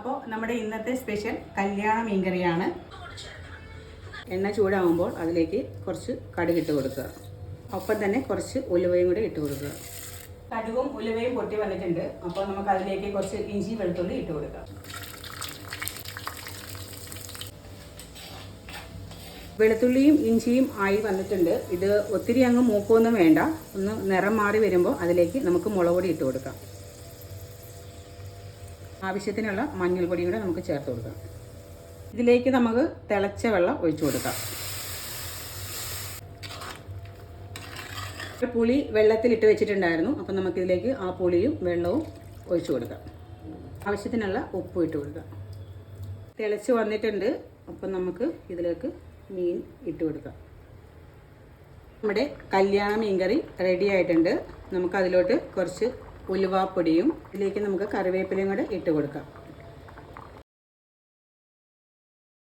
അപ്പോൾ നമ്മുടെ ഇന്നത്തെ സ്പെഷ്യൽ കല്യാണ മീൻകറിയാണ്. എണ്ണ ചൂടാകുമ്പോൾ അതിലേക്ക് കുറച്ച് കടുകിട്ട് കൊടുക്കുക. ഒപ്പം തന്നെ കുറച്ച് ഉലുവയും കൂടി ഇട്ട് കൊടുക്കുക. കടുകും ഉലുവയും പൊട്ടി വന്നിട്ടുണ്ട്. അപ്പോൾ നമുക്ക് അതിലേക്ക് കുറച്ച് ഇഞ്ചി വെളുത്തുള്ളി ഇട്ട് കൊടുക്കാം. വെളുത്തുള്ളിയും ഇഞ്ചിയും ആയി വന്നിട്ടുണ്ട്. ഇത് ഒത്തിരി അങ്ങ് മൂക്കൊന്നും വേണ്ട. ഒന്ന് നിറം മാറി വരുമ്പോൾ അതിലേക്ക് നമുക്ക് മുളക് പൊടി ഇട്ട് കൊടുക്കാം. ആവശ്യത്തിനുള്ള മഞ്ഞൾപ്പൊടിയും കൂടെ നമുക്ക് ചേർത്ത് കൊടുക്കാം. ഇതിലേക്ക് നമുക്ക് തിളച്ച വെള്ളം ഒഴിച്ചു കൊടുക്കാം. പുളി വെള്ളത്തിലിട്ട് വെച്ചിട്ടുണ്ടായിരുന്നു. അപ്പം നമുക്കിതിലേക്ക് ആ പുളിയും വെള്ളവും ഒഴിച്ചു കൊടുക്കാം. ആവശ്യത്തിനുള്ള ഉപ്പും ഇട്ട് കൊടുക്കാം. തിളച്ച് വന്നിട്ടുണ്ട്. അപ്പം നമുക്ക് ഇതിലേക്ക് മീൻ ഇട്ട് കൊടുക്കാം. നമ്മുടെ കല്യാണ മീൻകറി റെഡി ആയിട്ടുണ്ട്. നമുക്കതിലോട്ട് കുറച്ച് ഉലുവാപ്പൊടിയും ഇതിലേക്ക് നമുക്ക് കറിവേപ്പിലയും കൂടെ ഇട്ട് കൊടുക്കാം.